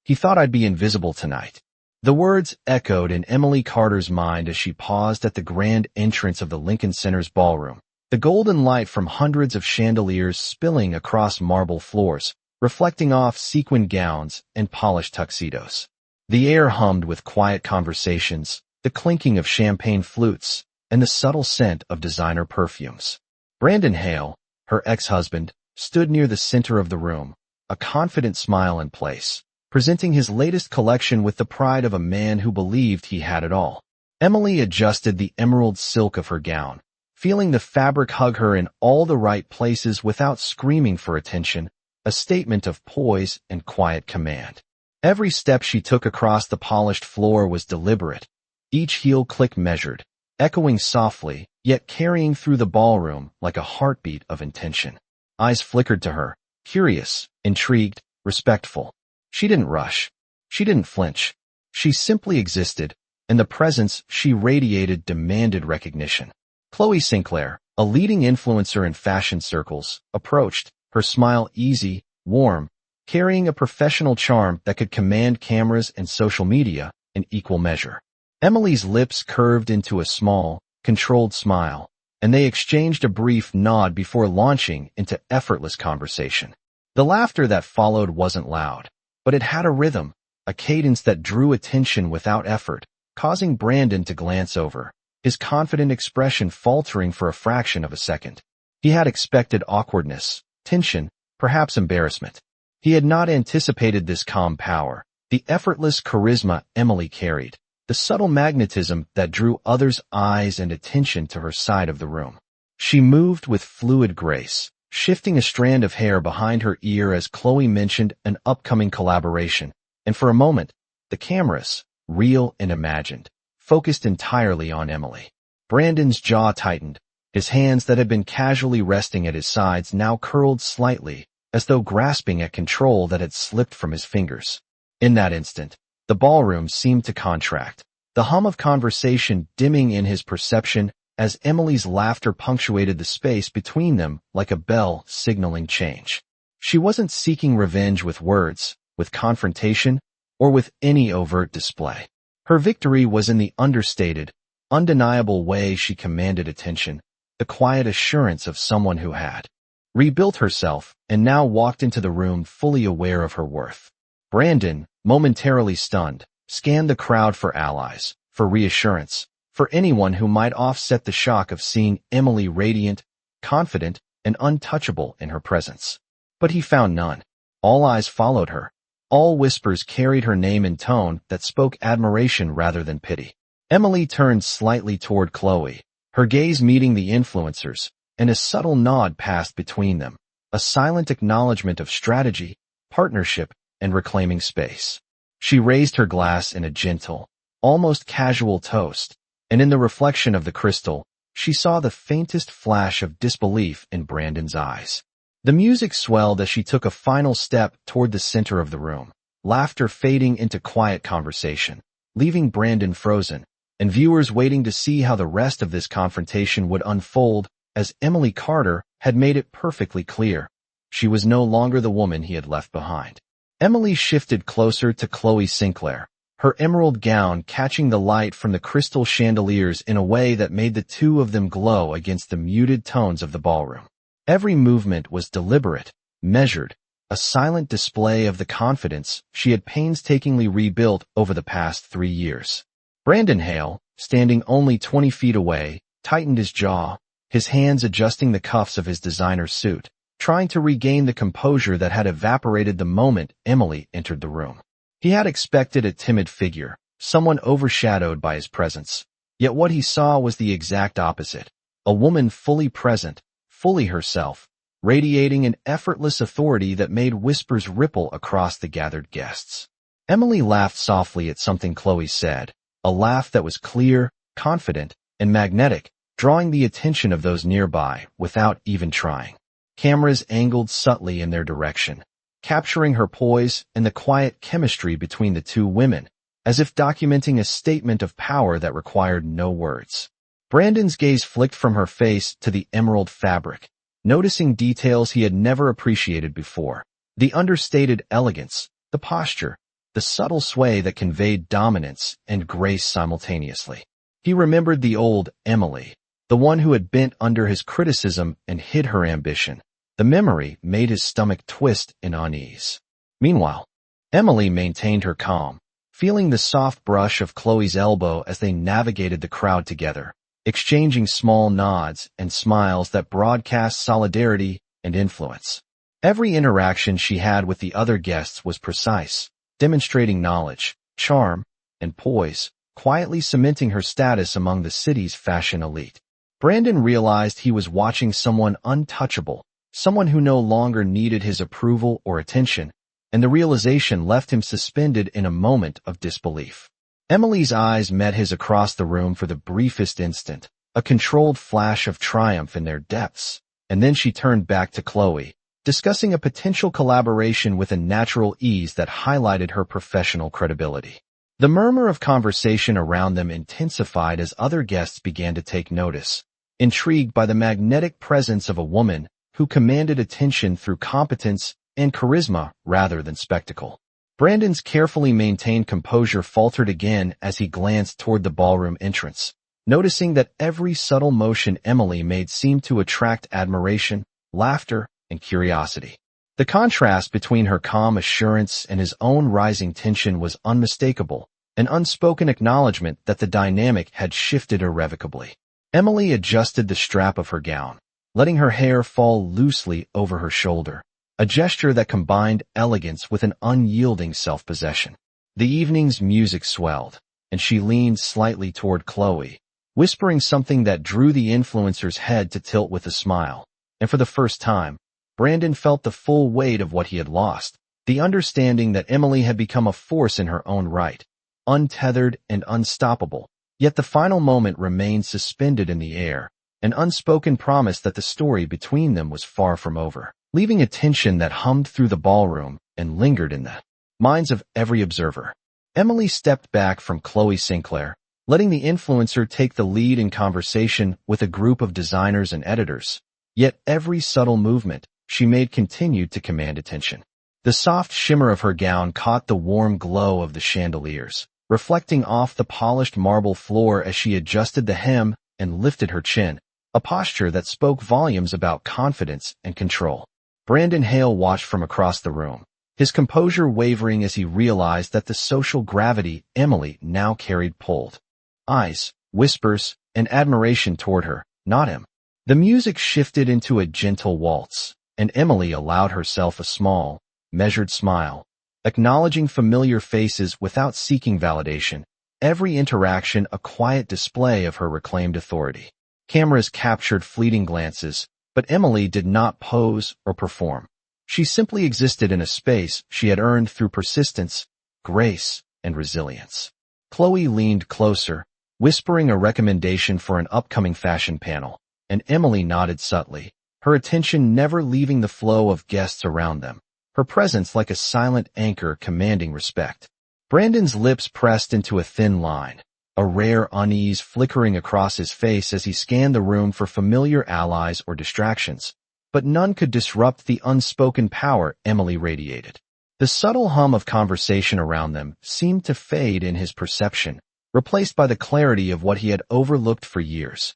He thought I'd be invisible tonight." The words echoed in Emily Carter's mind as she paused at the grand entrance of the Lincoln Center's ballroom, the golden light from hundreds of chandeliers spilling across marble floors, reflecting off sequined gowns and polished tuxedos. The air hummed with quiet conversations, the clinking of champagne flutes, and the subtle scent of designer perfumes. Brandon Hale, her ex-husband, stood near the center of the room, a confident smile in place, presenting his latest collection with the pride of a man who believed he had it all. Emily adjusted the emerald silk of her gown, feeling the fabric hug her in all the right places without screaming for attention, a statement of poise and quiet command. Every step she took across the polished floor was deliberate, each heel click measured, echoing softly, yet carrying through the ballroom like a heartbeat of intention. Eyes flickered to her, curious, intrigued, respectful. She didn't rush. She didn't flinch. She simply existed, and the presence she radiated demanded recognition. Chloe Sinclair, a leading influencer in fashion circles, approached, her smile easy, warm, carrying a professional charm that could command cameras and social media in equal measure. Emily's lips curved into a small, controlled smile, and they exchanged a brief nod before launching into effortless conversation. The laughter that followed wasn't loud, but it had a rhythm, a cadence that drew attention without effort, causing Brandon to glance over, his confident expression faltering for a fraction of a second. He had expected awkwardness, tension, perhaps embarrassment. He had not anticipated this calm power, the effortless charisma Emily carried, the subtle magnetism that drew others' eyes and attention to her side of the room. She moved with fluid grace, shifting a strand of hair behind her ear as Chloe mentioned an upcoming collaboration, and for a moment, the cameras, real and imagined, focused entirely on Emily. Brandon's jaw tightened, his hands that had been casually resting at his sides now curled slightly, as though grasping at control that had slipped from his fingers. In that instant, the ballroom seemed to contract, the hum of conversation dimming in his perception as Emily's laughter punctuated the space between them like a bell signaling change. She wasn't seeking revenge with words, with confrontation, or with any overt display. Her victory was in the understated, undeniable way she commanded attention, the quiet assurance of someone who had rebuilt herself and now walked into the room fully aware of her worth. Brandon, momentarily stunned, scanned the crowd for allies, for reassurance, for anyone who might offset the shock of seeing Emily radiant, confident, and untouchable in her presence. But he found none. All eyes followed her. All whispers carried her name in tone that spoke admiration rather than pity. Emily turned slightly toward Chloe, her gaze meeting the influencers, and a subtle nod passed between them, a silent acknowledgement of strategy, partnership, and reclaiming space. She raised her glass in a gentle, almost casual toast, and in the reflection of the crystal, she saw the faintest flash of disbelief in Brandon's eyes. The music swelled as she took a final step toward the center of the room, laughter fading into quiet conversation, leaving Brandon frozen, and viewers waiting to see how the rest of this confrontation would unfold as Emily Carter had made it perfectly clear. She was no longer the woman he had left behind. Emily shifted closer to Chloe Sinclair, her emerald gown catching the light from the crystal chandeliers in a way that made the two of them glow against the muted tones of the ballroom. Every movement was deliberate, measured, a silent display of the confidence she had painstakingly rebuilt over the past 3 years. Brandon Hale, standing only 20 feet away, tightened his jaw, his hands adjusting the cuffs of his designer suit, trying to regain the composure that had evaporated the moment Emily entered the room. He had expected a timid figure, someone overshadowed by his presence. Yet what he saw was the exact opposite, a woman fully present, fully herself, radiating an effortless authority that made whispers ripple across the gathered guests. Emily laughed softly at something Chloe said, a laugh that was clear, confident, and magnetic, drawing the attention of those nearby without even trying. Cameras angled subtly in their direction, capturing her poise and the quiet chemistry between the two women, as if documenting a statement of power that required no words. Brandon's gaze flicked from her face to the emerald fabric, noticing details he had never appreciated before. The understated elegance, the posture, the the subtle sway that conveyed dominance and grace simultaneously. He remembered the old Emily, the one who had bent under his criticism and hid her ambition. The memory made his stomach twist in unease. Meanwhile, Emily maintained her calm, feeling the soft brush of Chloe's elbow as they navigated the crowd together, exchanging small nods and smiles that broadcast solidarity and influence. Every interaction she had with the other guests was precise, demonstrating knowledge, charm, and poise, quietly cementing her status among the city's fashion elite. Brandon realized he was watching someone untouchable, someone who no longer needed his approval or attention, and the realization left him suspended in a moment of disbelief. Emily's eyes met his across the room for the briefest instant, a controlled flash of triumph in their depths, and then she turned back to Chloe, discussing a potential collaboration with a natural ease that highlighted her professional credibility. The murmur of conversation around them intensified as other guests began to take notice, intrigued by the magnetic presence of a woman who commanded attention through competence and charisma rather than spectacle. Brandon's carefully maintained composure faltered again as he glanced toward the ballroom entrance, noticing that every subtle motion Emily made seemed to attract admiration, laughter, and curiosity. The contrast between her calm assurance and his own rising tension was unmistakable, an unspoken acknowledgement that the dynamic had shifted irrevocably. Emily adjusted the strap of her gown, letting her hair fall loosely over her shoulder, a gesture that combined elegance with an unyielding self-possession. The evening's music swelled, and she leaned slightly toward Chloe, whispering something that drew the influencer's head to tilt with a smile. And for the first time, Brandon felt the full weight of what he had lost, the understanding that Emily had become a force in her own right, untethered and unstoppable. Yet the final moment remained suspended in the air, an unspoken promise that the story between them was far from over, leaving a tension that hummed through the ballroom and lingered in the minds of every observer. Emily stepped back from Chloe Sinclair, letting the influencer take the lead in conversation with a group of designers and editors. Yet every subtle movement she made continued to command attention. The soft shimmer of her gown caught the warm glow of the chandeliers, reflecting off the polished marble floor as she adjusted the hem and lifted her chin, a posture that spoke volumes about confidence and control. Brandon Hale watched from across the room, his composure wavering as he realized that the social gravity Emily now carried pulled eyes, whispers, and admiration toward her, not him. The music shifted into a gentle waltz, and Emily allowed herself a small, measured smile, acknowledging familiar faces without seeking validation, every interaction a quiet display of her reclaimed authority. Cameras captured fleeting glances, but Emily did not pose or perform. She simply existed in a space she had earned through persistence, grace, and resilience. Chloe leaned closer, whispering a recommendation for an upcoming fashion panel, and Emily nodded subtly, her attention never leaving the flow of guests around them, her presence like a silent anchor commanding respect. Brandon's lips pressed into a thin line, a rare unease flickering across his face as he scanned the room for familiar allies or distractions, but none could disrupt the unspoken power Emily radiated. The subtle hum of conversation around them seemed to fade in his perception, replaced by the clarity of what he had overlooked for years.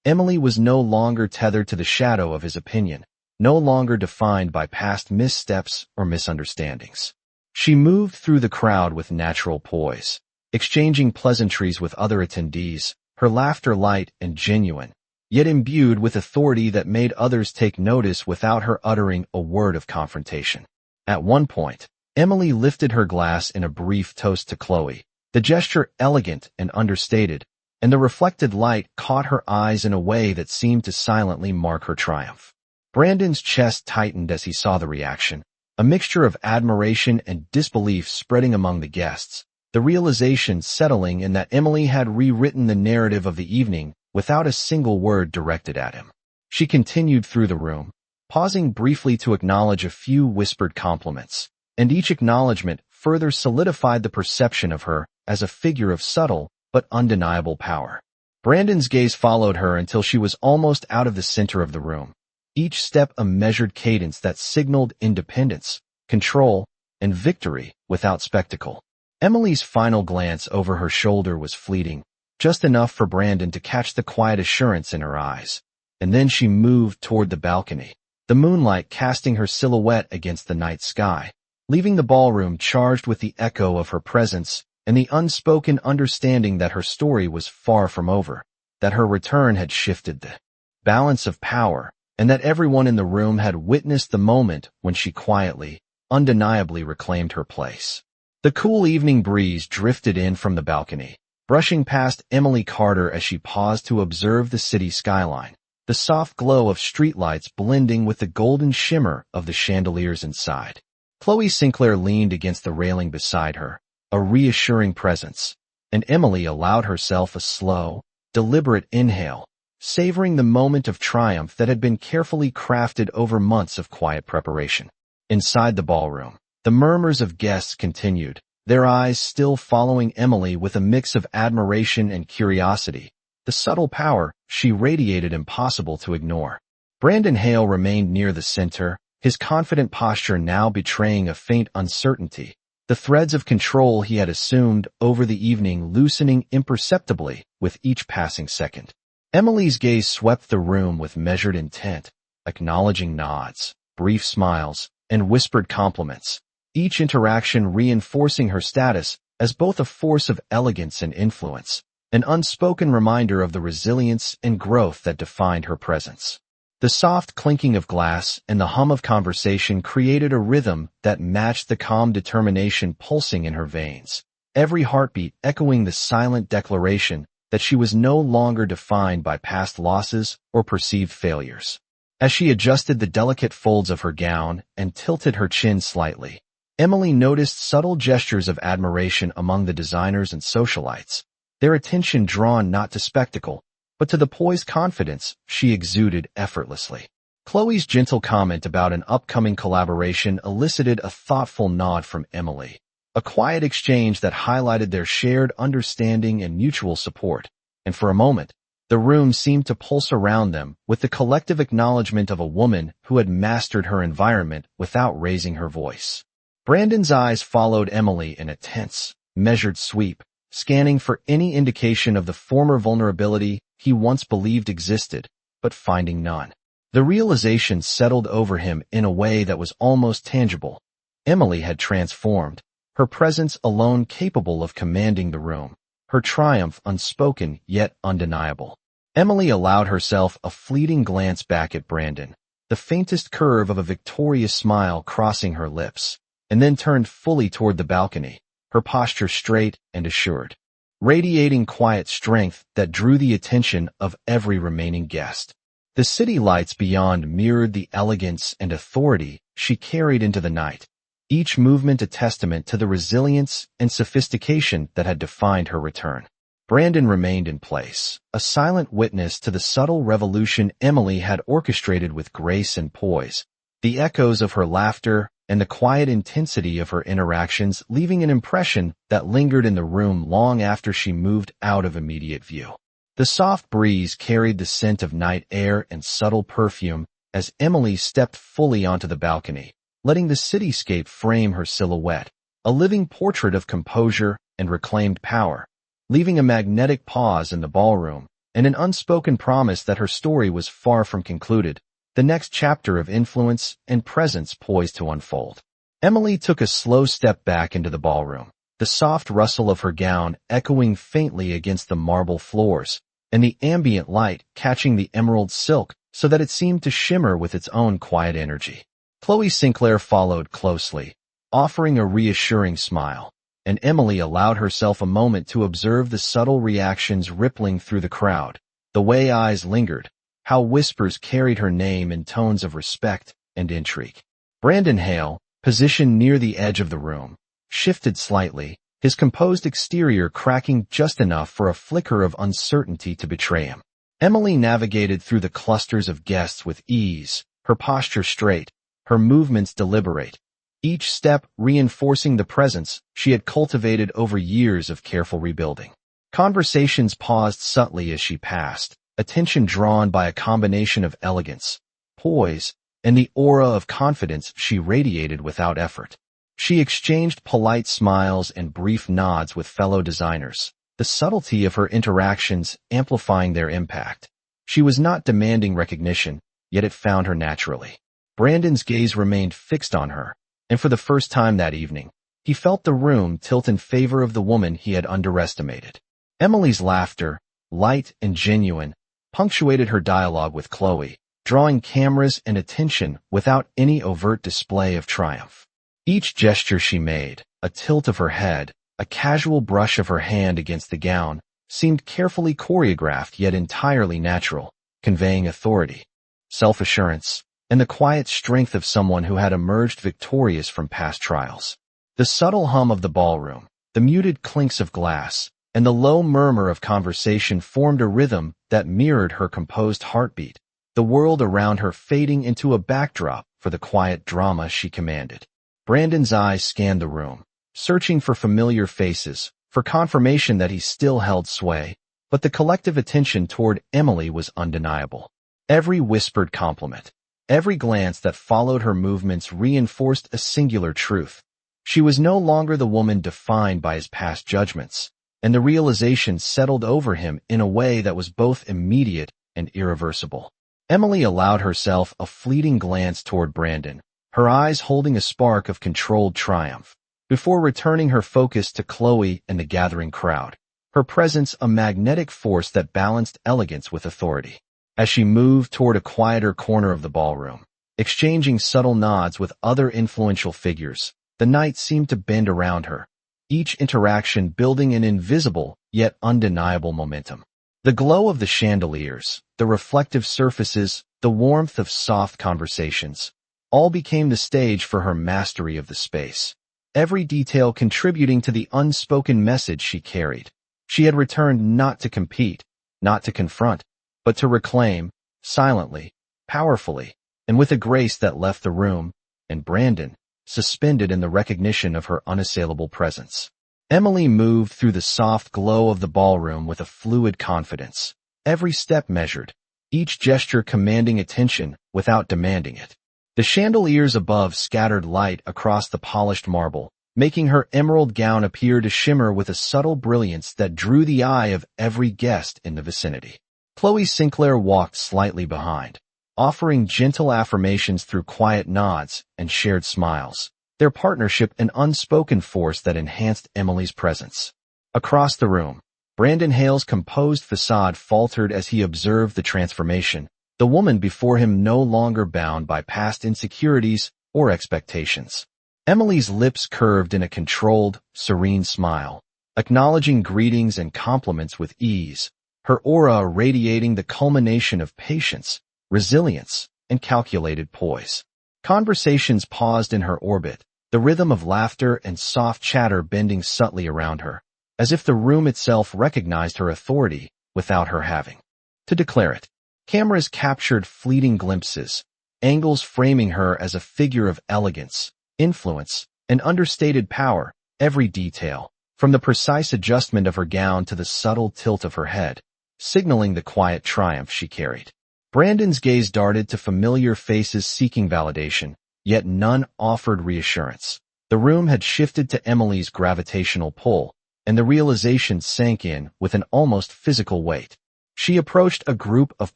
Emily was no longer tethered to the shadow of his opinion, no longer defined by past missteps or misunderstandings. She moved through the crowd with natural poise, exchanging pleasantries with other attendees, her laughter light and genuine, yet imbued with authority that made others take notice without her uttering a word of confrontation. At one point, Emily lifted her glass in a brief toast to Chloe, the gesture elegant and understated, and the reflected light caught her eyes in a way that seemed to silently mark her triumph. Brandon's chest tightened as he saw the reaction, a mixture of admiration and disbelief spreading among the guests, the realization settling in that Emily had rewritten the narrative of the evening without a single word directed at him. She continued through the room, pausing briefly to acknowledge a few whispered compliments, and each acknowledgement further solidified the perception of her as a figure of subtle but undeniable power. Brandon's gaze followed her until she was almost out of the center of the room, each step a measured cadence that signaled independence, control, and victory without spectacle. Emily's final glance over her shoulder was fleeting, just enough for Brandon to catch the quiet assurance in her eyes. And then she moved toward the balcony, the moonlight casting her silhouette against the night sky, leaving the ballroom charged with the echo of her presence and the unspoken understanding that her story was far from over, that her return had shifted the balance of power, and that everyone in the room had witnessed the moment when she quietly, undeniably reclaimed her place. The cool evening breeze drifted in from the balcony, brushing past Emily Carter as she paused to observe the city skyline, the soft glow of streetlights blending with the golden shimmer of the chandeliers inside. Chloe Sinclair leaned against the railing beside her, a reassuring presence, and Emily allowed herself a slow, deliberate inhale, savoring the moment of triumph that had been carefully crafted over months of quiet preparation. Inside the ballroom, the murmurs of guests continued, their eyes still following Emily with a mix of admiration and curiosity, the subtle power she radiated impossible to ignore. Brandon Hale remained near the center, his confident posture now betraying a faint uncertainty, the threads of control he had assumed over the evening loosening imperceptibly with each passing second. Emily's gaze swept the room with measured intent, acknowledging nods, brief smiles, and whispered compliments, each interaction reinforcing her status as both a force of elegance and influence, an unspoken reminder of the resilience and growth that defined her presence. The soft clinking of glass and the hum of conversation created a rhythm that matched the calm determination pulsing in her veins, every heartbeat echoing the silent declaration that she was no longer defined by past losses or perceived failures. As she adjusted the delicate folds of her gown and tilted her chin slightly, Emily noticed subtle gestures of admiration among the designers and socialites, their attention drawn not to spectacle, but to the poised confidence she exuded effortlessly. Chloe's gentle comment about an upcoming collaboration elicited a thoughtful nod from Emily, a quiet exchange that highlighted their shared understanding and mutual support, and for a moment, the room seemed to pulse around them with the collective acknowledgement of a woman who had mastered her environment without raising her voice. Brandon's eyes followed Emily in a tense, measured sweep, scanning for any indication of the former vulnerability he once believed existed, but finding none. The realization settled over him in a way that was almost tangible. Emily had transformed, her presence alone capable of commanding the room, her triumph unspoken yet undeniable. Emily allowed herself a fleeting glance back at Brandon, the faintest curve of a victorious smile crossing her lips, and then turned fully toward the balcony, her posture straight and assured, radiating quiet strength that drew the attention of every remaining guest. The city lights beyond mirrored the elegance and authority she carried into the night, each movement a testament to the resilience and sophistication that had defined her return. Brandon remained in place, a silent witness to the subtle revolution Emily had orchestrated with grace and poise, the echoes of her laughter and the quiet intensity of her interactions leaving an impression that lingered in the room long after she moved out of immediate view. The soft breeze carried the scent of night air and subtle perfume as Emily stepped fully onto the balcony, letting the cityscape frame her silhouette, a living portrait of composure and reclaimed power, leaving a magnetic pause in the ballroom and an unspoken promise that her story was far from concluded, the next chapter of influence and presence poised to unfold. Emily took a slow step back into the ballroom, the soft rustle of her gown echoing faintly against the marble floors, and the ambient light catching the emerald silk so that it seemed to shimmer with its own quiet energy. Chloe Sinclair followed closely, offering a reassuring smile, and Emily allowed herself a moment to observe the subtle reactions rippling through the crowd, the way eyes lingered, how whispers carried her name in tones of respect and intrigue. Brandon Hale, positioned near the edge of the room, shifted slightly, his composed exterior cracking just enough for a flicker of uncertainty to betray him. Emily navigated through the clusters of guests with ease, her posture straight, her movements deliberate, each step reinforcing the presence she had cultivated over years of careful rebuilding. Conversations paused subtly as she passed, attention drawn by a combination of elegance, poise, and the aura of confidence she radiated without effort. She exchanged polite smiles and brief nods with fellow designers, the subtlety of her interactions amplifying their impact. She was not demanding recognition, yet it found her naturally. Brandon's gaze remained fixed on her, and for the first time that evening, he felt the room tilt in favor of the woman he had underestimated. Emily's laughter, light and genuine, punctuated her dialogue with Chloe, drawing cameras and attention without any overt display of triumph. Each gesture she made, a tilt of her head, a casual brush of her hand against the gown, seemed carefully choreographed yet entirely natural, conveying authority, self-assurance, and the quiet strength of someone who had emerged victorious from past trials. The subtle hum of the ballroom, the muted clinks of glass, and the low murmur of conversation formed a rhythm that mirrored her composed heartbeat, the world around her fading into a backdrop for the quiet drama she commanded. Brandon's eyes scanned the room, searching for familiar faces, for confirmation that he still held sway, but the collective attention toward Emily was undeniable. Every whispered compliment, every glance that followed her movements reinforced a singular truth. She was no longer the woman defined by his past judgments, and the realization settled over him in a way that was both immediate and irreversible. Emily allowed herself a fleeting glance toward Brandon, her eyes holding a spark of controlled triumph, before returning her focus to Chloe and the gathering crowd, her presence a magnetic force that balanced elegance with authority. As she moved toward a quieter corner of the ballroom, exchanging subtle nods with other influential figures, the night seemed to bend around her, each interaction building an invisible yet undeniable momentum. The glow of the chandeliers, the reflective surfaces, the warmth of soft conversations, all became the stage for her mastery of the space, every detail contributing to the unspoken message she carried. She had returned not to compete, not to confront, but to reclaim, silently, powerfully, and with a grace that left the room, and Brandon, suspended in the recognition of her unassailable presence. Emily moved through the soft glow of the ballroom with a fluid confidence, every step measured, each gesture commanding attention without demanding it. The chandeliers above scattered light across the polished marble, making her emerald gown appear to shimmer with a subtle brilliance that drew the eye of every guest in the vicinity. Chloe Sinclair walked slightly behind, offering gentle affirmations through quiet nods and shared smiles, their partnership an unspoken force that enhanced Emily's presence. Across the room, Brandon Hale's composed facade faltered as he observed the transformation, the woman before him no longer bound by past insecurities or expectations. Emily's lips curved in a controlled, serene smile, acknowledging greetings and compliments with ease, her aura radiating the culmination of patience, resilience, and calculated poise. Conversations paused in her orbit, the rhythm of laughter and soft chatter bending subtly around her, as if the room itself recognized her authority without her having to declare it. Cameras captured fleeting glimpses, angles framing her as a figure of elegance, influence, and understated power, every detail, from the precise adjustment of her gown to the subtle tilt of her head, signaling the quiet triumph she carried. Brandon's gaze darted to familiar faces seeking validation, yet none offered reassurance. The room had shifted to Emily's gravitational pull, and the realization sank in with an almost physical weight. She approached a group of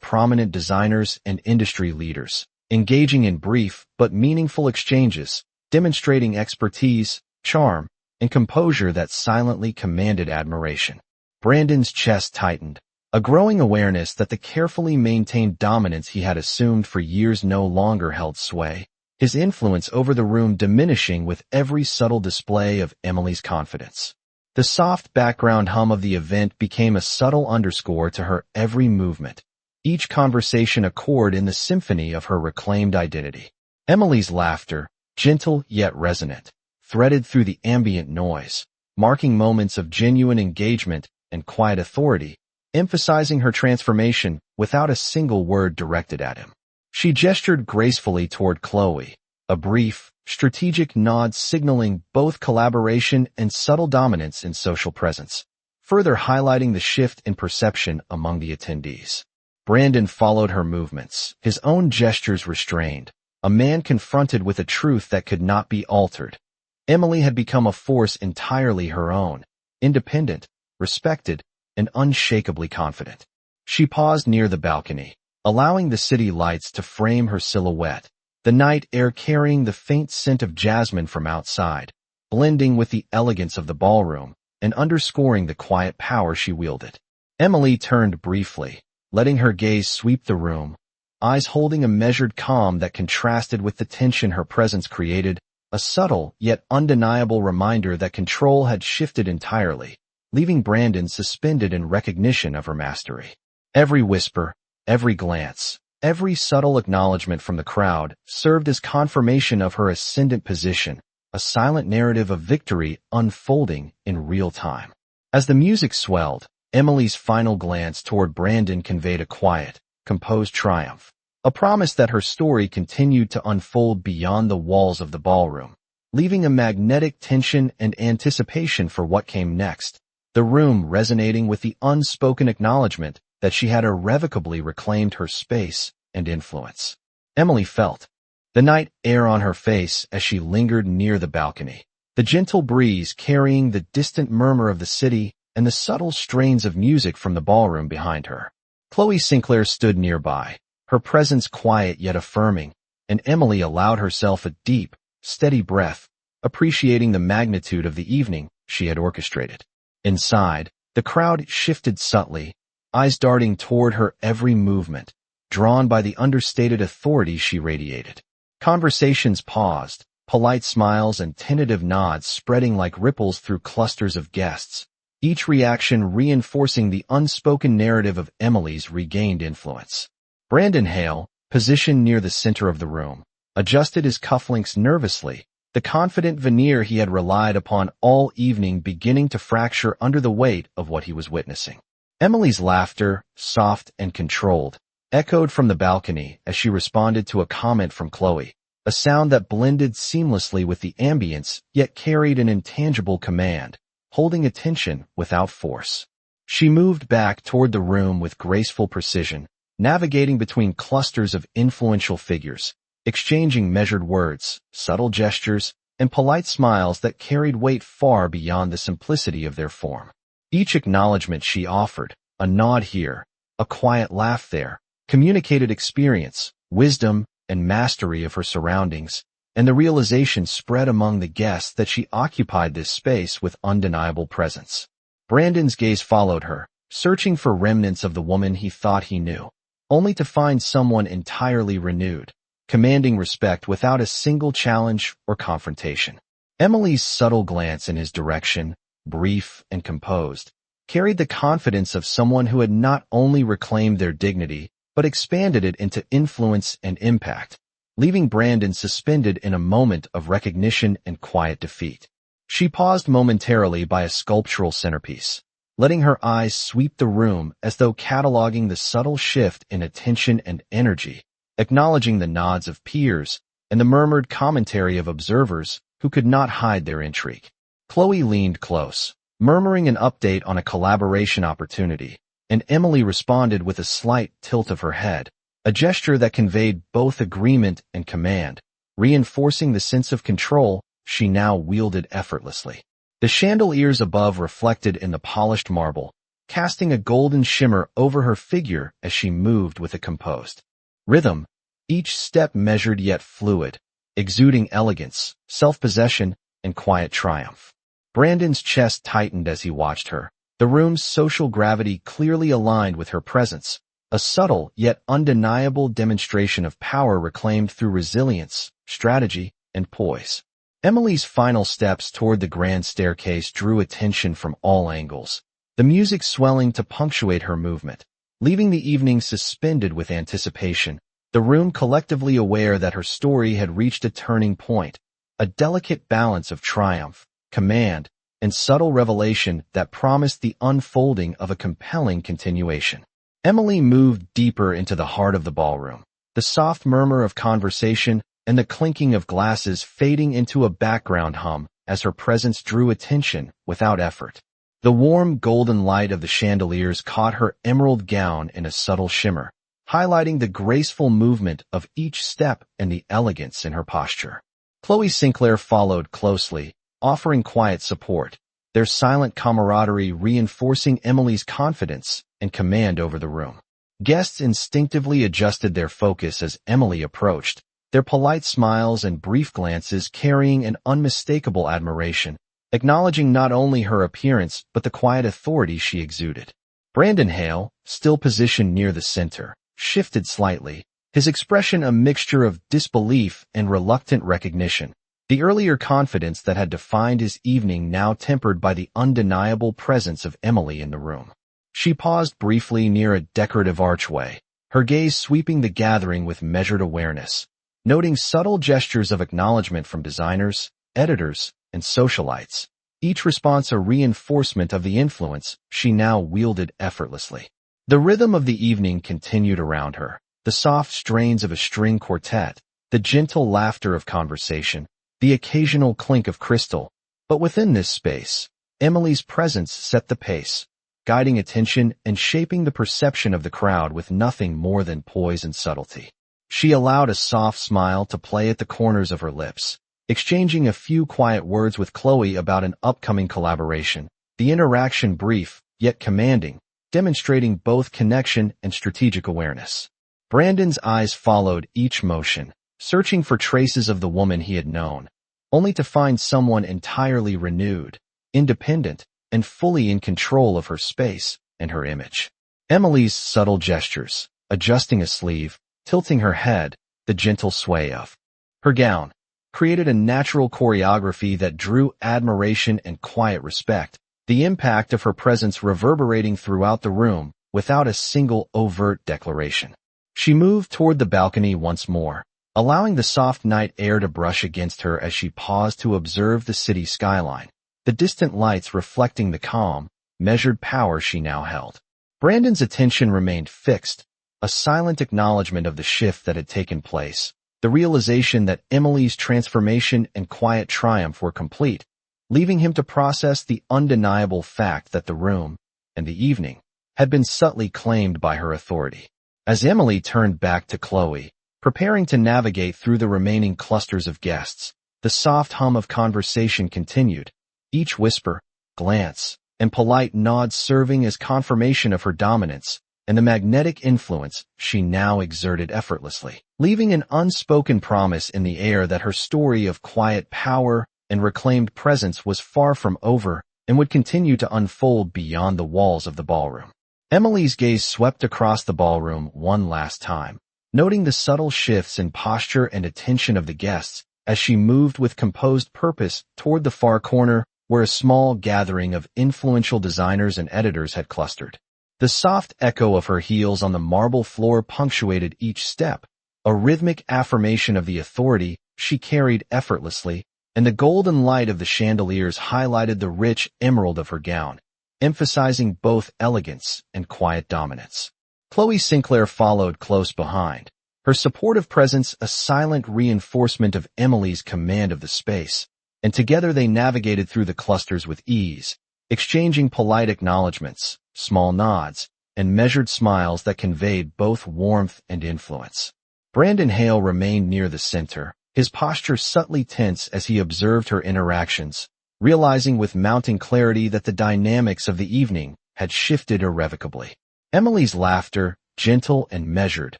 prominent designers and industry leaders, engaging in brief but meaningful exchanges, demonstrating expertise, charm, and composure that silently commanded admiration. Brandon's chest tightened, a growing awareness that the carefully maintained dominance he had assumed for years no longer held sway, his influence over the room diminishing with every subtle display of Emily's confidence. The soft background hum of the event became a subtle underscore to her every movement, each conversation a chord in the symphony of her reclaimed identity. Emily's laughter, gentle yet resonant, threaded through the ambient noise, marking moments of genuine engagement and quiet authority, emphasizing her transformation without a single word directed at him. She gestured gracefully toward Chloe, a brief, strategic nod signaling both collaboration and subtle dominance in social presence, further highlighting the shift in perception among the attendees. Brandon followed her movements, his own gestures restrained, a man confronted with a truth that could not be altered. Emily had become a force entirely her own, independent, respected, and unshakably confident. She paused near the balcony, allowing the city lights to frame her silhouette, the night air carrying the faint scent of jasmine from outside, blending with the elegance of the ballroom and underscoring the quiet power she wielded. Emily turned briefly, letting her gaze sweep the room, eyes holding a measured calm that contrasted with the tension her presence created, a subtle yet undeniable reminder that control had shifted entirely, leaving Brandon suspended in recognition of her mastery. Every whisper, every glance, every subtle acknowledgement from the crowd served as confirmation of her ascendant position, a silent narrative of victory unfolding in real time. As the music swelled, Emily's final glance toward Brandon conveyed a quiet, composed triumph, a promise that her story continued to unfold beyond the walls of the ballroom, leaving a magnetic tension and anticipation for what came next, the room resonating with the unspoken acknowledgement that she had irrevocably reclaimed her space and influence. Emily felt the night air on her face as she lingered near the balcony, the gentle breeze carrying the distant murmur of the city and the subtle strains of music from the ballroom behind her. Chloe Sinclair stood nearby, her presence quiet yet affirming, and Emily allowed herself a deep, steady breath, appreciating the magnitude of the evening she had orchestrated. Inside, the crowd shifted subtly, eyes darting toward her every movement, drawn by the understated authority she radiated. Conversations paused, polite smiles and tentative nods spreading like ripples through clusters of guests, each reaction reinforcing the unspoken narrative of Emily's regained influence. Brandon Hale, positioned near the center of the room, adjusted his cufflinks nervously, the confident veneer he had relied upon all evening beginning to fracture under the weight of what he was witnessing. Emily's laughter, soft and controlled, echoed from the balcony as she responded to a comment from Chloe, a sound that blended seamlessly with the ambience yet carried an intangible command, holding attention without force. She moved back toward the room with graceful precision, navigating between clusters of influential figures, exchanging measured words, subtle gestures, and polite smiles that carried weight far beyond the simplicity of their form. Each acknowledgement she offered, a nod here, a quiet laugh there, communicated experience, wisdom, and mastery of her surroundings, and the realization spread among the guests that she occupied this space with undeniable presence. Brandon's gaze followed her, searching for remnants of the woman he thought he knew, only to find someone entirely renewed, commanding respect without a single challenge or confrontation. Emily's subtle glance in his direction, brief and composed, carried the confidence of someone who had not only reclaimed their dignity, but expanded it into influence and impact, leaving Brandon suspended in a moment of recognition and quiet defeat. She paused momentarily by a sculptural centerpiece, letting her eyes sweep the room as though cataloging the subtle shift in attention and energy, acknowledging the nods of peers and the murmured commentary of observers who could not hide their intrigue. Chloe leaned close, murmuring an update on a collaboration opportunity, and Emily responded with a slight tilt of her head, a gesture that conveyed both agreement and command, reinforcing the sense of control she now wielded effortlessly. The chandeliers above reflected in the polished marble, casting a golden shimmer over her figure as she moved with a composed rhythm, each step measured yet fluid, exuding elegance, self-possession, and quiet triumph. Brandon's chest tightened as he watched her, the room's social gravity clearly aligned with her presence, a subtle yet undeniable demonstration of power reclaimed through resilience, strategy, and poise. Emily's final steps toward the grand staircase drew attention from all angles, the music swelling to punctuate her movement, leaving the evening suspended with anticipation, the room collectively aware that her story had reached a turning point, a delicate balance of triumph, command, and subtle revelation that promised the unfolding of a compelling continuation. Emily moved deeper into the heart of the ballroom, the soft murmur of conversation and the clinking of glasses fading into a background hum as her presence drew attention without effort. The warm golden light of the chandeliers caught her emerald gown in a subtle shimmer, highlighting the graceful movement of each step and the elegance in her posture. Chloe Sinclair followed closely, offering quiet support, their silent camaraderie reinforcing Emily's confidence and command over the room. Guests instinctively adjusted their focus as Emily approached, their polite smiles and brief glances carrying an unmistakable admiration, acknowledging not only her appearance but the quiet authority she exuded. Brandon Hale, still positioned near the center, shifted slightly, his expression a mixture of disbelief and reluctant recognition, the earlier confidence that had defined his evening now tempered by the undeniable presence of Emily in the room. She paused briefly near a decorative archway, her gaze sweeping the gathering with measured awareness, noting subtle gestures of acknowledgement from designers, editors, and socialites, each response a reinforcement of the influence she now wielded effortlessly. The rhythm of the evening continued around her, the soft strains of a string quartet, the gentle laughter of conversation, the occasional clink of crystal. But within this space, Emily's presence set the pace, guiding attention and shaping the perception of the crowd with nothing more than poise and subtlety. She allowed a soft smile to play at the corners of her lips, exchanging a few quiet words with Chloe about an upcoming collaboration, the interaction brief, yet commanding, demonstrating both connection and strategic awareness. Brandon's eyes followed each motion, searching for traces of the woman he had known, only to find someone entirely renewed, independent, and fully in control of her space and her image. Emily's subtle gestures, adjusting a sleeve, tilting her head, the gentle sway of her gown, created a natural choreography that drew admiration and quiet respect, the impact of her presence reverberating throughout the room without a single overt declaration. She moved toward the balcony once more, allowing the soft night air to brush against her as she paused to observe the city skyline, the distant lights reflecting the calm, measured power she now held. Brandon's attention remained fixed, a silent acknowledgement of the shift that had taken place, the realization that Emily's transformation and quiet triumph were complete, leaving him to process the undeniable fact that the room, and the evening, had been subtly claimed by her authority. As Emily turned back to Chloe, preparing to navigate through the remaining clusters of guests, the soft hum of conversation continued, each whisper, glance, and polite nod serving as confirmation of her dominance and the magnetic influence she now exerted effortlessly, leaving an unspoken promise in the air that her story of quiet power and reclaimed presence was far from over and would continue to unfold beyond the walls of the ballroom. Emily's gaze swept across the ballroom one last time, noting the subtle shifts in posture and attention of the guests as she moved with composed purpose toward the far corner where a small gathering of influential designers and editors had clustered. The soft echo of her heels on the marble floor punctuated each step, a rhythmic affirmation of the authority she carried effortlessly, and the golden light of the chandeliers highlighted the rich emerald of her gown, emphasizing both elegance and quiet dominance. Chloe Sinclair followed close behind, her supportive presence a silent reinforcement of Emily's command of the space, and together they navigated through the clusters with ease, exchanging polite acknowledgments, small nods, and measured smiles that conveyed both warmth and influence. Brandon Hale remained near the center, his posture subtly tense as he observed her interactions, realizing with mounting clarity that the dynamics of the evening had shifted irrevocably. Emily's laughter, gentle and measured,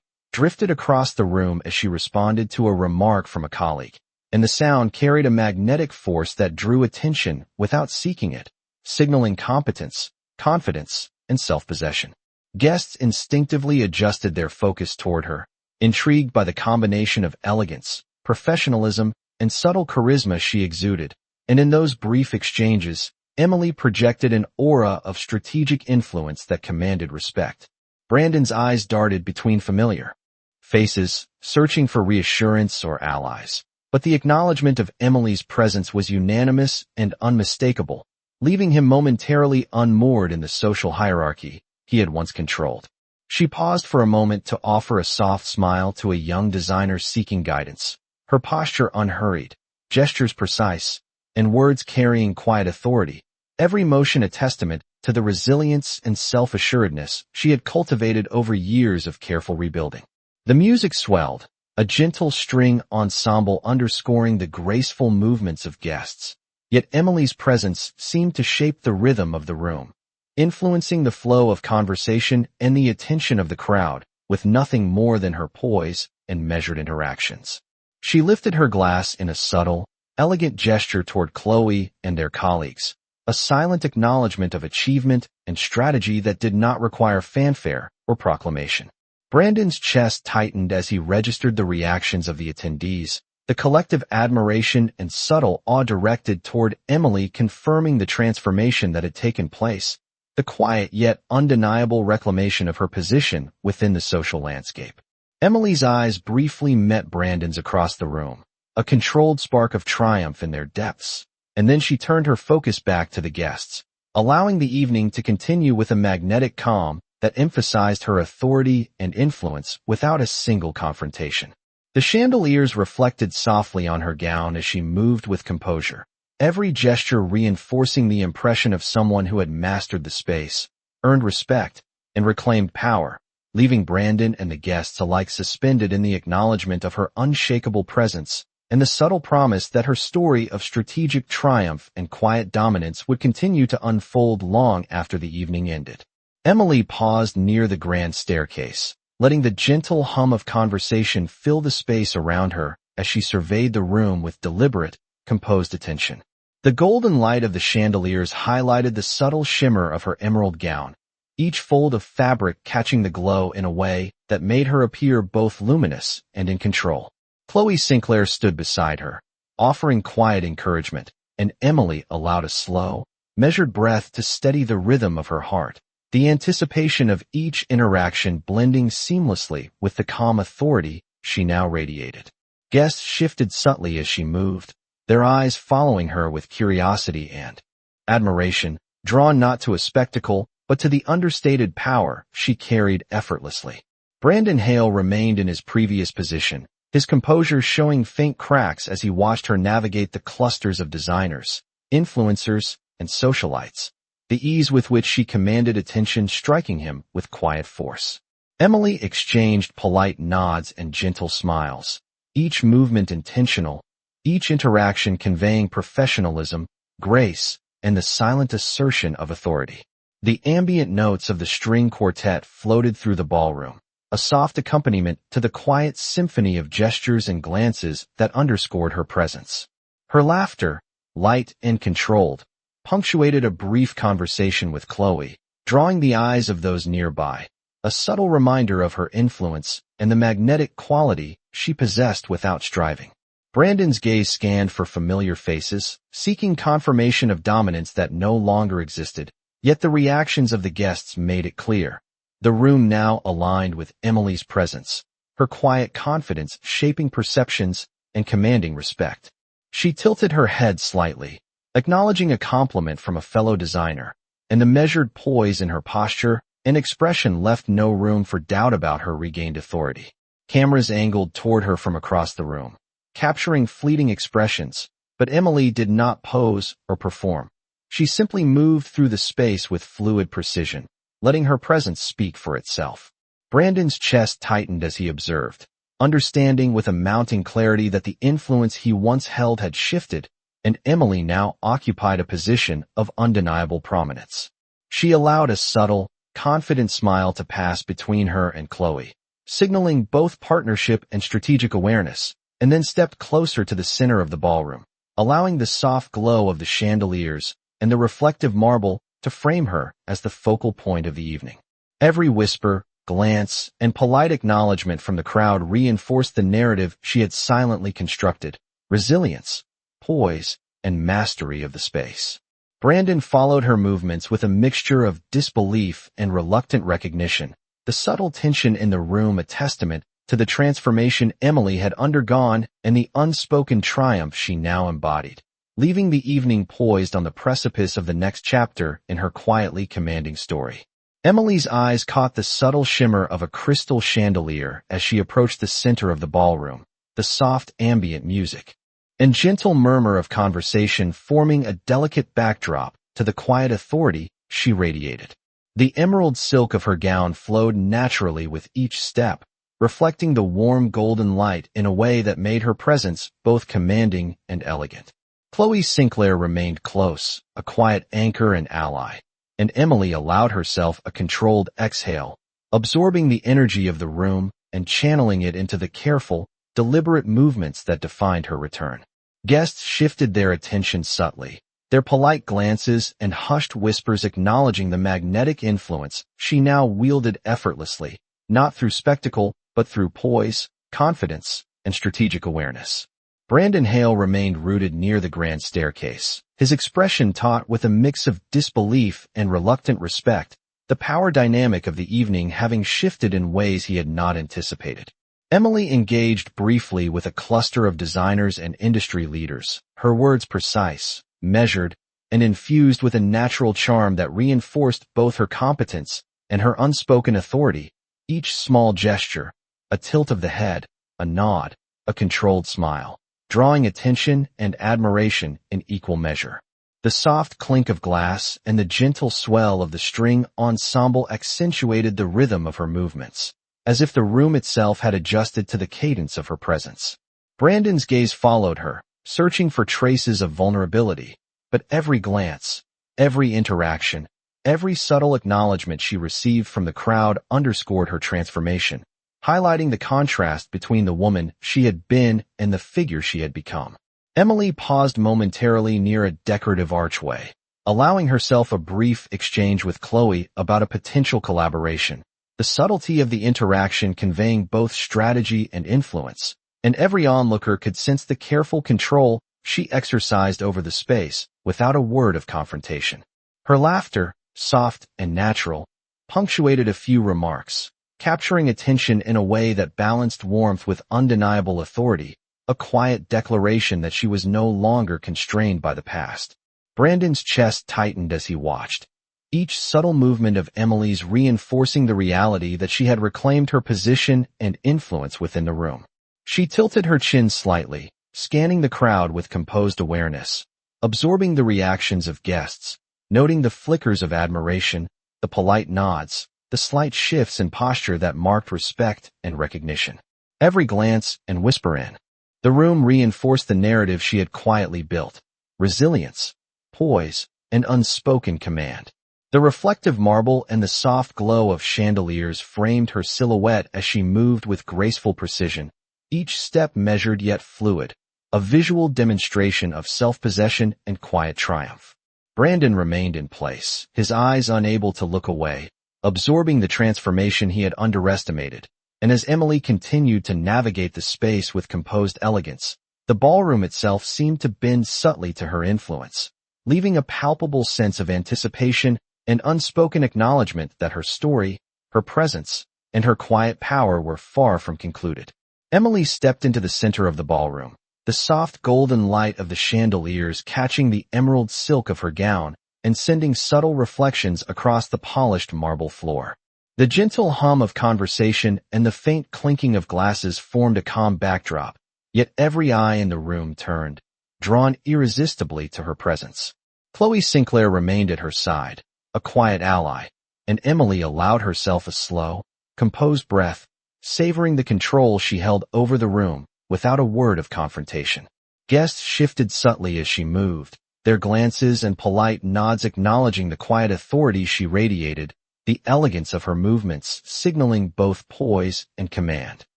drifted across the room as she responded to a remark from a colleague, and the sound carried a magnetic force that drew attention without seeking it, signaling competence, confidence, and self-possession. Guests instinctively adjusted their focus toward her, intrigued by the combination of elegance, professionalism, and subtle charisma she exuded, and in those brief exchanges, Emily projected an aura of strategic influence that commanded respect. Brandon's eyes darted between familiar faces, searching for reassurance or allies, but the acknowledgement of Emily's presence was unanimous and unmistakable, leaving him momentarily unmoored in the social hierarchy he had once controlled. She paused for a moment to offer a soft smile to a young designer seeking guidance, her posture unhurried, gestures precise, and words carrying quiet authority, every motion a testament to the resilience and self-assuredness she had cultivated over years of careful rebuilding. The music swelled, a gentle string ensemble underscoring the graceful movements of guests. Yet Emily's presence seemed to shape the rhythm of the room, influencing the flow of conversation and the attention of the crowd, with nothing more than her poise and measured interactions. She lifted her glass in a subtle, elegant gesture toward Chloe and their colleagues, a silent acknowledgement of achievement and strategy that did not require fanfare or proclamation. Brandon's chest tightened as he registered the reactions of the attendees, the collective admiration and subtle awe directed toward Emily confirming the transformation that had taken place, the quiet yet undeniable reclamation of her position within the social landscape. Emily's eyes briefly met Brandon's across the room, a controlled spark of triumph in their depths, and then she turned her focus back to the guests, allowing the evening to continue with a magnetic calm that emphasized her authority and influence without a single confrontation. The chandeliers reflected softly on her gown as she moved with composure, every gesture reinforcing the impression of someone who had mastered the space, earned respect, and reclaimed power, leaving Brandon and the guests alike suspended in the acknowledgement of her unshakable presence and the subtle promise that her story of strategic triumph and quiet dominance would continue to unfold long after the evening ended. Emily paused near the grand staircase, letting the gentle hum of conversation fill the space around her as she surveyed the room with deliberate, composed attention. The golden light of the chandeliers highlighted the subtle shimmer of her emerald gown, each fold of fabric catching the glow in a way that made her appear both luminous and in control. Chloe Sinclair stood beside her, offering quiet encouragement, and Emily allowed a slow, measured breath to steady the rhythm of her heart, the anticipation of each interaction blending seamlessly with the calm authority she now radiated. Guests shifted subtly as she moved, their eyes following her with curiosity and admiration, drawn not to a spectacle, but to the understated power she carried effortlessly. Brandon Hale remained in his previous position, his composure showing faint cracks as he watched her navigate the clusters of designers, influencers, and socialites, the ease with which she commanded attention striking him with quiet force. Emily exchanged polite nods and gentle smiles, each movement intentional, each interaction conveying professionalism, grace, and the silent assertion of authority. The ambient notes of the string quartet floated through the ballroom, a soft accompaniment to the quiet symphony of gestures and glances that underscored her presence. Her laughter, light and controlled, punctuated a brief conversation with Chloe, drawing the eyes of those nearby, a subtle reminder of her influence and the magnetic quality she possessed without striving. Brandon's gaze scanned for familiar faces, seeking confirmation of dominance that no longer existed, yet the reactions of the guests made it clear. The room now aligned with Emily's presence, her quiet confidence shaping perceptions and commanding respect. She tilted her head slightly, acknowledging a compliment from a fellow designer, and the measured poise in her posture and expression left no room for doubt about her regained authority. Cameras angled toward her from across the room, capturing fleeting expressions, but Emily did not pose or perform. She simply moved through the space with fluid precision, letting her presence speak for itself. Brandon's chest tightened as he observed, understanding with a mounting clarity that the influence he once held had shifted, and Emily now occupied a position of undeniable prominence. She allowed a subtle, confident smile to pass between her and Chloe, signaling both partnership and strategic awareness, and then stepped closer to the center of the ballroom, allowing the soft glow of the chandeliers and the reflective marble to frame her as the focal point of the evening. Every whisper, glance, and polite acknowledgement from the crowd reinforced the narrative she had silently constructed: resilience, poise, and mastery of the space. Brandon followed her movements with a mixture of disbelief and reluctant recognition, the subtle tension in the room a testament to the transformation Emily had undergone and the unspoken triumph she now embodied, leaving the evening poised on the precipice of the next chapter in her quietly commanding story. Emily's eyes caught the subtle shimmer of a crystal chandelier as she approached the center of the ballroom, the soft ambient music and gentle murmur of conversation forming a delicate backdrop to the quiet authority she radiated. The emerald silk of her gown flowed naturally with each step, reflecting the warm golden light in a way that made her presence both commanding and elegant. Chloe Sinclair remained close, a quiet anchor and ally, and Emily allowed herself a controlled exhale, absorbing the energy of the room and channeling it into the careful, deliberate movements that defined her return. Guests shifted their attention subtly, their polite glances and hushed whispers acknowledging the magnetic influence she now wielded effortlessly, not through spectacle, but through poise, confidence, and strategic awareness. Brandon Hale remained rooted near the grand staircase, his expression taut with a mix of disbelief and reluctant respect, the power dynamic of the evening having shifted in ways he had not anticipated. Emily engaged briefly with a cluster of designers and industry leaders, her words precise, measured, and infused with a natural charm that reinforced both her competence and her unspoken authority. Each small gesture, a tilt of the head, a nod, a controlled smile, drawing attention and admiration in equal measure. The soft clink of glass and the gentle swell of the string ensemble accentuated the rhythm of her movements, as if the room itself had adjusted to the cadence of her presence. Brandon's gaze followed her, searching for traces of vulnerability, but every glance, every interaction, every subtle acknowledgement she received from the crowd underscored her transformation, highlighting the contrast between the woman she had been and the figure she had become. Emily paused momentarily near a decorative archway, allowing herself a brief exchange with Chloe about a potential collaboration, the subtlety of the interaction conveying both strategy and influence, and every onlooker could sense the careful control she exercised over the space without a word of confrontation. Her laughter, soft and natural, punctuated a few remarks, capturing attention in a way that balanced warmth with undeniable authority, a quiet declaration that she was no longer constrained by the past. Brandon's chest tightened as he watched, each subtle movement of Emily's reinforcing the reality that she had reclaimed her position and influence within the room. She tilted her chin slightly, scanning the crowd with composed awareness, absorbing the reactions of guests, noting the flickers of admiration, the polite nods, the slight shifts in posture that marked respect and recognition. Every glance and whisper in the room reinforced the narrative she had quietly built: resilience, poise, and unspoken command. The reflective marble and the soft glow of chandeliers framed her silhouette as she moved with graceful precision, each step measured yet fluid, a visual demonstration of self-possession and quiet triumph. Brandon remained in place, his eyes unable to look away, absorbing the transformation he had underestimated, and as Emily continued to navigate the space with composed elegance, the ballroom itself seemed to bend subtly to her influence, leaving a palpable sense of anticipation and unspoken acknowledgement that her story, her presence, and her quiet power were far from concluded. Emily stepped into the center of the ballroom, the soft golden light of the chandeliers catching the emerald silk of her gown and sending subtle reflections across the polished marble floor. The gentle hum of conversation and the faint clinking of glasses formed a calm backdrop, yet every eye in the room turned, drawn irresistibly to her presence. Chloe Sinclair remained at her side, a quiet ally, and Emily allowed herself a slow, composed breath, savoring the control she held over the room without a word of confrontation. Guests shifted subtly as she moved, their glances and polite nods acknowledging the quiet authority she radiated, the elegance of her movements signaling both poise and command.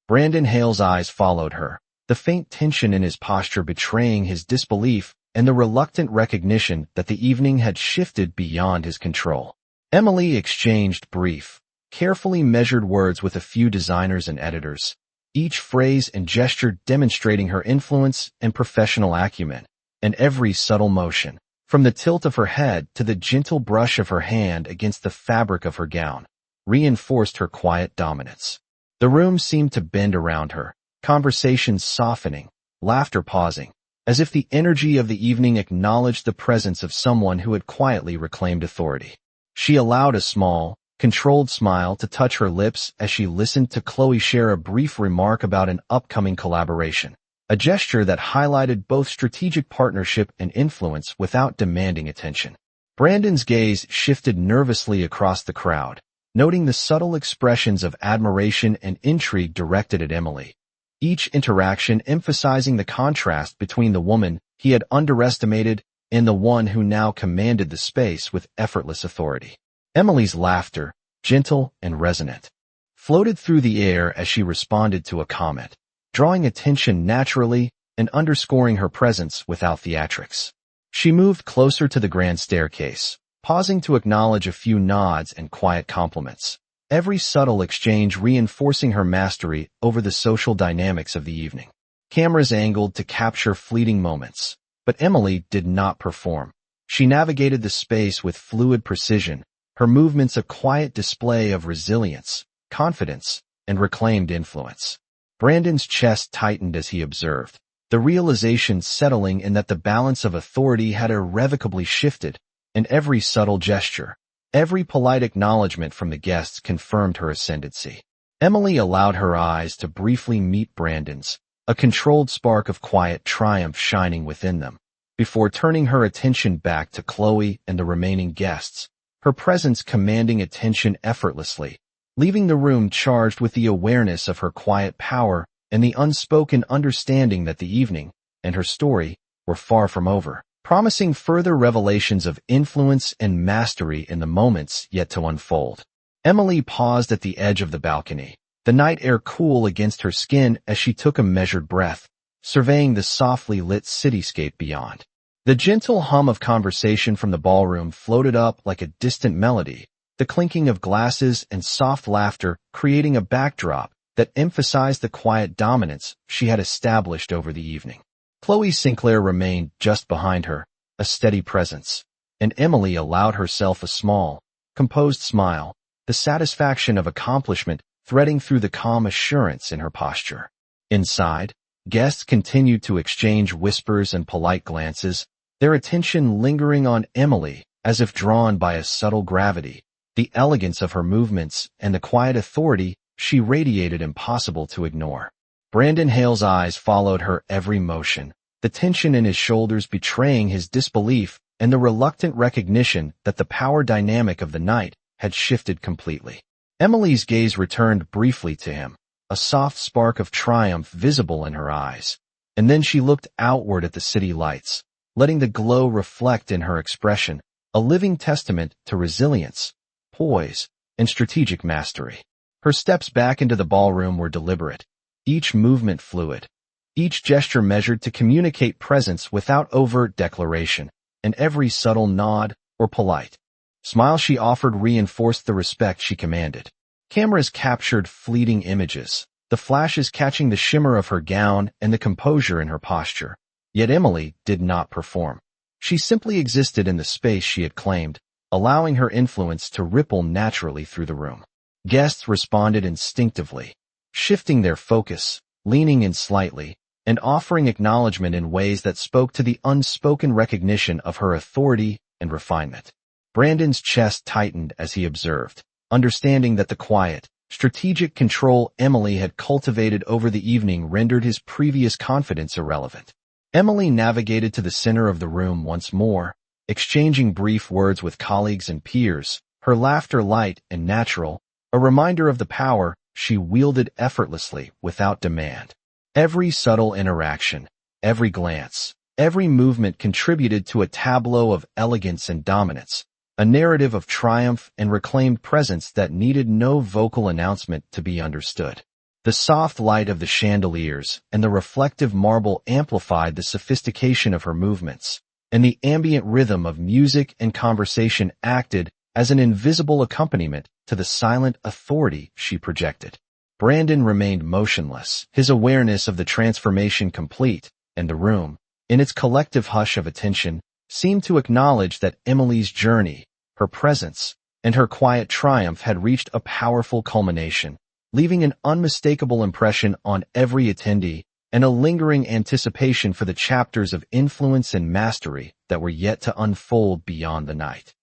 Brandon Hale's eyes followed her, the faint tension in his posture betraying his disbelief and the reluctant recognition that the evening had shifted beyond his control. Emily exchanged brief, carefully measured words with a few designers and editors, each phrase and gesture demonstrating her influence and professional acumen, and every subtle motion, from the tilt of her head to the gentle brush of her hand against the fabric of her gown, reinforced her quiet dominance. The room seemed to bend around her, conversations softening, laughter pausing, as if the energy of the evening acknowledged the presence of someone who had quietly reclaimed authority. She allowed a small, controlled smile to touch her lips as she listened to Chloe share a brief remark about an upcoming collaboration, a gesture that highlighted both strategic partnership and influence without demanding attention. Brandon's gaze shifted nervously across the crowd, noting the subtle expressions of admiration and intrigue directed at Emily. Each interaction emphasizing the contrast between the woman he had underestimated and the one who now commanded the space with effortless authority. Emily's laughter, gentle and resonant, floated through the air as she responded to a comment, drawing attention naturally and underscoring her presence without theatrics. She moved closer to the grand staircase, pausing to acknowledge a few nods and quiet compliments, every subtle exchange reinforcing her mastery over the social dynamics of the evening. Cameras angled to capture fleeting moments, but Emily did not perform. She navigated the space with fluid precision, her movements a quiet display of resilience, confidence, and reclaimed influence. Brandon's chest tightened as he observed, the realization settling in that the balance of authority had irrevocably shifted, and every subtle gesture, every polite acknowledgement from the guests confirmed her ascendancy. Emily allowed her eyes to briefly meet Brandon's, a controlled spark of quiet triumph shining within them, before turning her attention back to Chloe and the remaining guests, her presence commanding attention effortlessly, leaving the room charged with the awareness of her quiet power and the unspoken understanding that the evening and her story were far from over, promising further revelations of influence and mastery in the moments yet to unfold. Emily paused at the edge of the balcony, the night air cool against her skin as she took a measured breath, surveying the softly lit cityscape beyond. The gentle hum of conversation from the ballroom floated up like a distant melody, the clinking of glasses and soft laughter creating a backdrop that emphasized the quiet dominance she had established over the evening. Chloe Sinclair remained just behind her, a steady presence, and Emily allowed herself a small, composed smile, the satisfaction of accomplishment threading through the calm assurance in her posture. Inside, guests continued to exchange whispers and polite glances, their attention lingering on Emily as if drawn by a subtle gravity, the elegance of her movements and the quiet authority she radiated impossible to ignore. Brandon Hale's eyes followed her every motion, the tension in his shoulders betraying his disbelief and the reluctant recognition that the power dynamic of the night had shifted completely. Emily's gaze returned briefly to him, a soft spark of triumph visible in her eyes, and then she looked outward at the city lights, letting the glow reflect in her expression, a living testament to resilience, poise, and strategic mastery. Her steps back into the ballroom were deliberate, each movement fluid, each gesture measured to communicate presence without overt declaration, and every subtle nod or polite smile she offered reinforced the respect she commanded. Cameras captured fleeting images, the flashes catching the shimmer of her gown and the composure in her posture. Yet Emily did not perform. She simply existed in the space she had claimed, allowing her influence to ripple naturally through the room. Guests responded instinctively, shifting their focus, leaning in slightly, and offering acknowledgement in ways that spoke to the unspoken recognition of her authority and refinement. Brandon's chest tightened as he observed, understanding that the quiet, strategic control Emily had cultivated over the evening rendered his previous confidence irrelevant. Emily navigated to the center of the room once more, exchanging brief words with colleagues and peers, her laughter light and natural, a reminder of the power she wielded effortlessly without demand. Every subtle interaction, every glance, every movement contributed to a tableau of elegance and dominance, a narrative of triumph and reclaimed presence that needed no vocal announcement to be understood. The soft light of the chandeliers and the reflective marble amplified the sophistication of her movements, and the ambient rhythm of music and conversation acted as an invisible accompaniment to the silent authority she projected. Brandon remained motionless, his awareness of the transformation complete, and the room, in its collective hush of attention, seemed to acknowledge that Emily's journey, her presence, and her quiet triumph had reached a powerful culmination, leaving an unmistakable impression on every attendee and a lingering anticipation for the chapters of influence and mastery that were yet to unfold beyond the night.